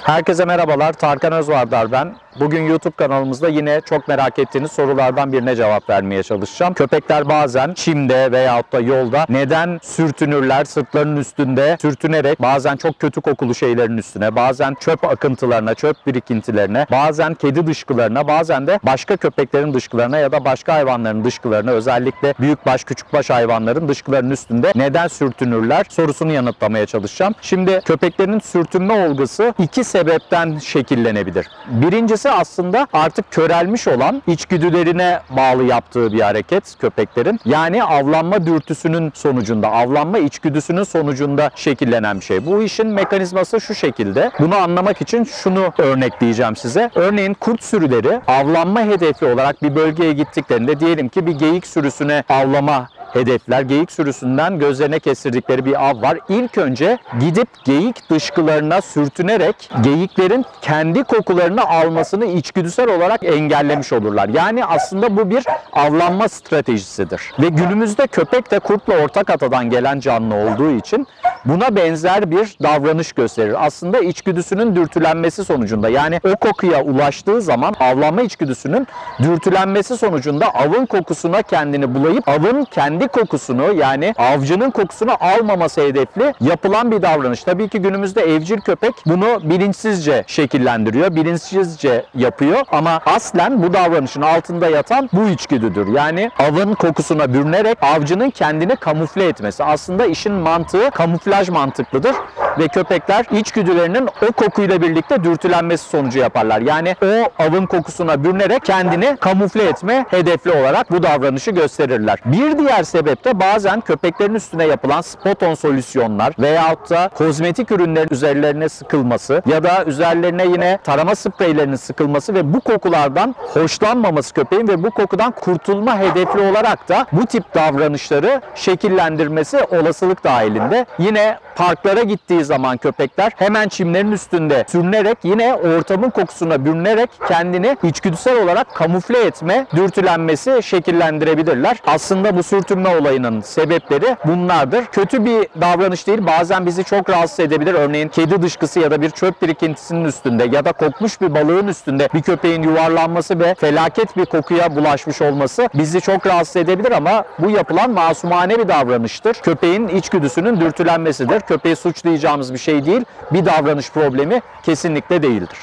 Herkese merhabalar, Tarkan Özvardar ben. Bugün YouTube kanalımızda yine çok merak ettiğiniz sorulardan birine cevap vermeye çalışacağım. Köpekler bazen çimde veyahut da yolda neden sürtünürler, sırtlarının üstünde sürtünerek bazen çok kötü kokulu şeylerin üstüne, bazen çöp akıntılarına, çöp birikintilerine, bazen kedi dışkılarına, bazen de başka köpeklerin dışkılarına ya da başka hayvanların dışkılarına, özellikle büyükbaş, küçükbaş hayvanların dışkılarının üstünde neden sürtünürler sorusunu yanıtlamaya çalışacağım. Şimdi köpeklerin sürtünme olgusu iki sebepten şekillenebilir. Birincisi aslında artık körelmiş olan içgüdülerine bağlı yaptığı bir hareket köpeklerin. Yani avlanma dürtüsünün sonucunda, avlanma içgüdüsünün sonucunda şekillenen bir şey. Bu işin mekanizması şu şekilde. Bunu anlamak için şunu örnekleyeceğim size. Örneğin kurt sürüleri avlanma hedefi olarak bir bölgeye gittiklerinde, diyelim ki bir geyik sürüsüne avlama hedefler, geyik sürüsünden gözlerine kestirdikleri bir av var. İlk önce gidip geyik dışkılarına sürtünerek geyiklerin kendi kokularını almasını içgüdüsel olarak engellemiş olurlar. Yani aslında bu bir avlanma stratejisidir. Ve günümüzde köpek de kurtla ortak atadan gelen canlı olduğu için buna benzer bir davranış gösterir. Aslında içgüdüsünün dürtülenmesi sonucunda, yani o kokuya ulaştığı zaman avlanma içgüdüsünün dürtülenmesi sonucunda avın kokusuna kendini bulayıp avın kendi kokusunu, yani avcının kokusunu almaması hedefli yapılan bir davranış. Tabii ki günümüzde evcil köpek bunu bilinçsizce şekillendiriyor, bilinçsizce yapıyor ama aslen bu davranışın altında yatan bu içgüdüdür. Yani avın kokusuna bürünerek avcının kendini kamufle etmesi. Aslında işin mantığı kamuflaj mantıklıdır ve köpekler içgüdülerinin o kokuyla birlikte dürtülenmesi sonucu yaparlar. Yani o avın kokusuna bürünerek kendini kamufle etme hedefli olarak bu davranışı gösterirler. Bir diğer sebep de bazen köpeklerin üstüne yapılan spot-on solüsyonlar veyahut da kozmetik ürünlerin üzerlerine sıkılması ya da üzerlerine yine tarama spreylerinin sıkılması ve bu kokulardan hoşlanmaması köpeğin ve bu kokudan kurtulma hedefli olarak da bu tip davranışları şekillendirmesi olasılık dahilinde. Yine parklara gittiği zaman köpekler hemen çimlerin üstünde sürünerek yine ortamın kokusuna bürünerek kendini içgüdüsel olarak kamufle etme dürtülenmesi şekillendirebilirler. Aslında bu sürtünme olayının sebepleri bunlardır. Kötü bir davranış değil. Bazen bizi çok rahatsız edebilir. Örneğin kedi dışkısı ya da bir çöp birikintisinin üstünde ya da kokmuş bir balığın üstünde bir köpeğin yuvarlanması ve felaket bir kokuya bulaşmış olması bizi çok rahatsız edebilir ama bu yapılan masumane bir davranıştır. Köpeğin içgüdüsünün dürtülenmesidir. Köpeği suçlayacağımız bir şey değil. Bir davranış problemi kesinlikle değildir.